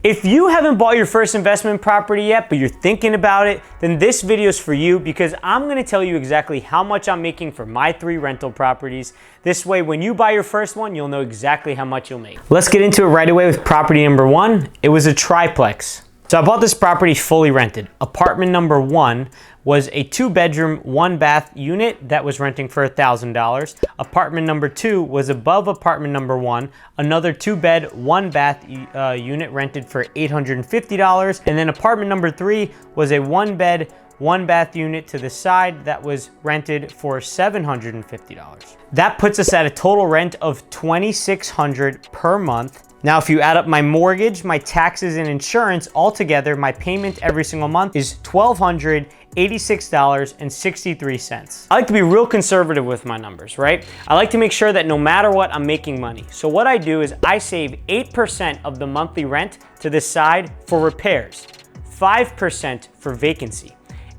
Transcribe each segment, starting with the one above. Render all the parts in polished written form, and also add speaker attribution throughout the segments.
Speaker 1: If you haven't bought your first investment property yet, but you're thinking about it, then this video is for you because I'm gonna tell you exactly how much I'm making for my 3 rental properties. This way, when you buy your first one, you'll know exactly how much you'll make. Let's get into it right away with property number 1. It was a triplex. So I bought this property fully rented. Apartment number 1 was a 2-bedroom, 1-bath unit that was renting for $1,000. Apartment number 2 was above apartment number 1, another 2-bed, 1-bath unit rented for $850. And then apartment number 3 was a 1-bed, 1-bath unit to the side that was rented for $750. That puts us at a total rent of $2,600 per month. Now, if you add up my mortgage, my taxes, and insurance altogether, my payment every single month is $1,286.63. I like to be real conservative with my numbers, right? I like to make sure that no matter what, I'm making money. So what I do is I save 8% of the monthly rent to the side for repairs, 5% for vacancy,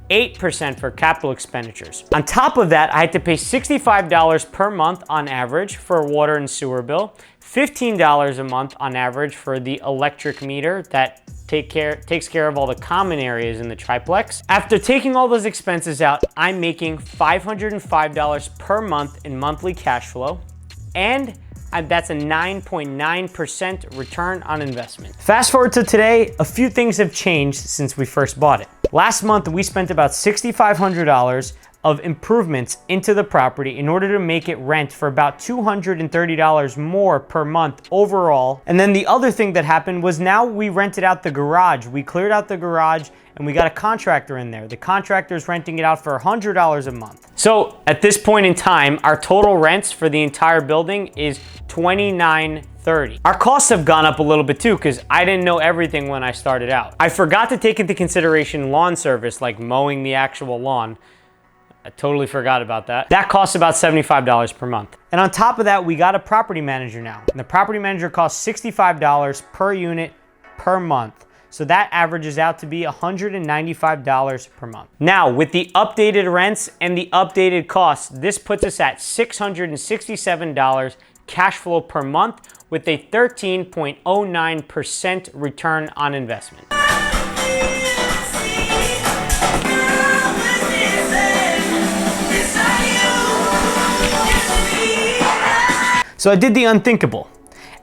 Speaker 1: 8% for capital expenditures. On top of that, I had to pay $65 per month on average for a water and sewer bill, $15 a month on average for the electric meter that takes care of all the common areas in the triplex. After taking all those expenses out, I'm making $505 per month in monthly cash flow, and that's a 9.9% return on investment. Fast forward to today, a few things have changed since we first bought it. Last month, we spent about $6,500 of improvements into the property in order to make it rent for about $230 more per month overall. And then the other thing that happened was now we rented out the garage. We cleared out the garage and we got a contractor in there. The contractor's renting it out for $100 a month. So at this point in time, our total rents for the entire building is $29.30. Our costs have gone up a little bit too because I didn't know everything when I started out. I forgot to take into consideration lawn service, like mowing the actual lawn. I totally forgot about that. That costs about $75 per month. And on top of that, we got a property manager now. And the property manager costs $65 per unit per month. So that averages out to be $195 per month. Now, with the updated rents and the updated costs, this puts us at $667 cash flow per month with a 13.09% return on investment. So I did the unthinkable.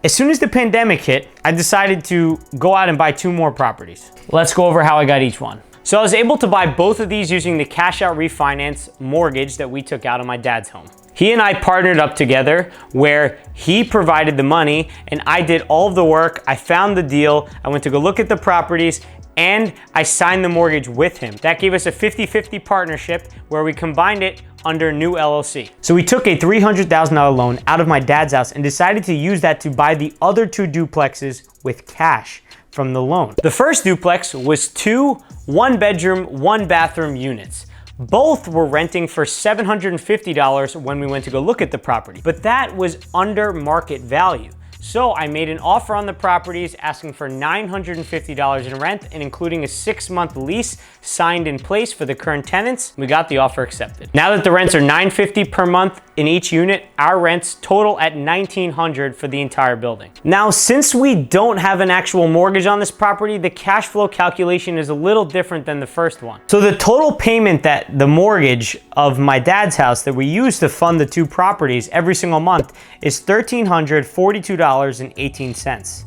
Speaker 1: As soon as the pandemic hit, I decided to go out and buy 2 more properties. Let's go over how I got each one. So I was able to buy both of these using the cash out refinance mortgage that we took out on my dad's home. He and I partnered up together where he provided the money and I did all of the work. I found the deal. I went to go look at the properties and I signed the mortgage with him. That gave us a 50-50 partnership where we combined it under new LLC. So we took a $300,000 loan out of my dad's house and decided to use that to buy the other 2 duplexes with cash from the loan. The first duplex was 2 1-bedroom, 1-bathroom units. Both were renting for $750 when we went to go look at the property, but that was under market value. So I made an offer on the properties asking for $950 in rent and including a 6-month lease signed in place for the current tenants. We got the offer accepted. Now that the rents are $950 per month in each unit, our rents total at $1,900 for the entire building. Now, since we don't have an actual mortgage on this property, the cash flow calculation is a little different than the first one. So the total payment that the mortgage of my dad's house that we use to fund the 2 properties every single month is $1,342.18.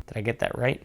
Speaker 1: Did I get that right?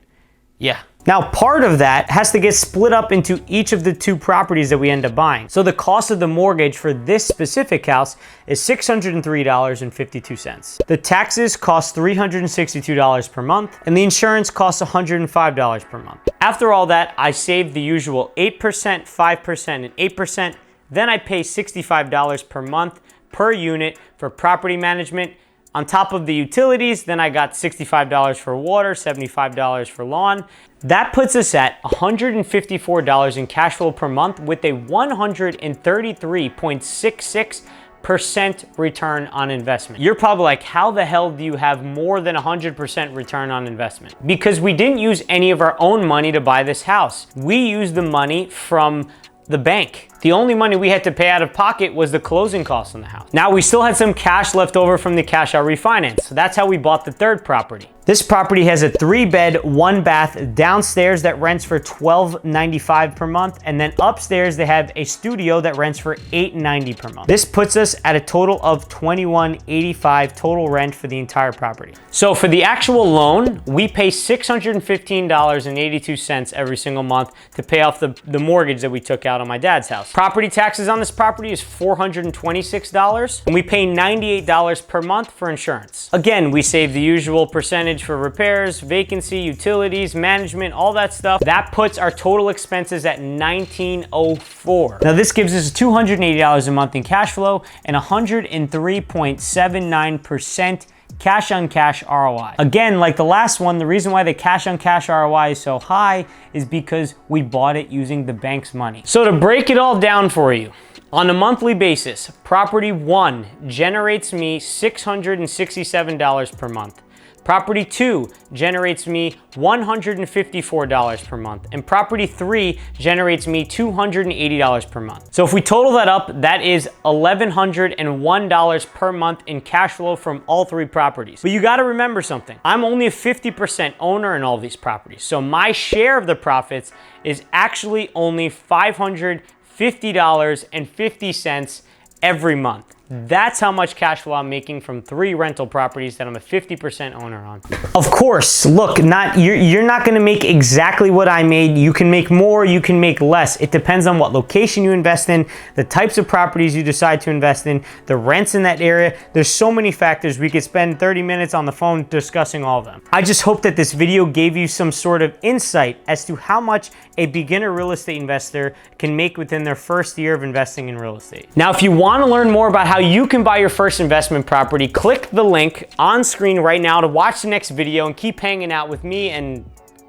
Speaker 1: Yeah. Now, part of that has to get split up into each of the 2 properties that we end up buying. So the cost of the mortgage for this specific house is $603.52. The taxes cost $362 per month, and the insurance costs $105 per month. After all that, I saved the usual 8%, 5%, and 8%. Then I pay $65 per month per unit for property management. On top of the utilities, then I got $65 for water, $75 for lawn. That puts us at $154 in cash flow per month with a 133.66% return on investment. You're probably like, how the hell do you have more than 100% return on investment? Because we didn't use any of our own money to buy this house. We used the money from the bank. The only money we had to pay out of pocket was the closing costs on the house. Now, we still had some cash left over from the cash out refinance, so that's how we bought the third property. This property has a 3-bed, 1-bath downstairs that rents for $12.95 per month, and then upstairs they have a studio that rents for $8.90 per month. This puts us at a total of $21.85 total rent for the entire property. So for the actual loan, we pay $615.82 every single month to pay off the mortgage that we took out on my dad's house. Property taxes on this property is $426, and we pay $98 per month for insurance. Again, we save the usual percentage for repairs, vacancy, utilities, management, all that stuff. That puts our total expenses at $1904. Now this gives us $280 a month in cash flow and 103.79% cash on cash ROI. Again, like the last one, the reason why the cash on cash ROI is so high is because we bought it using the bank's money. So to break it all down for you, on a monthly basis, property 1 generates me $667 per month. Property 2 generates me $154 per month, and property 3 generates me $280 per month. So if we total that up, that is $1,101 per month in cash flow from all 3 properties. But you gotta remember something. I'm only a 50% owner in all these properties, so my share of the profits is actually only $550.50 every month. That's how much cash flow I'm making from 3 rental properties that I'm a 50% owner on. Of course, look, you're not gonna make exactly what I made. You can make more, you can make less. It depends on what location you invest in, the types of properties you decide to invest in, the rents in that area. There's so many factors. We could spend 30 minutes on the phone discussing all of them. I just hope that this video gave you some sort of insight as to how much a beginner real estate investor can make within their first year of investing in real estate. Now, if you wanna learn more about how you can buy your first investment property, click the link on screen right now to watch the next video and keep hanging out with me, and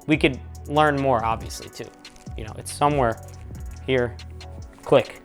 Speaker 1: we could learn more obviously too. You know, it's somewhere here. Click.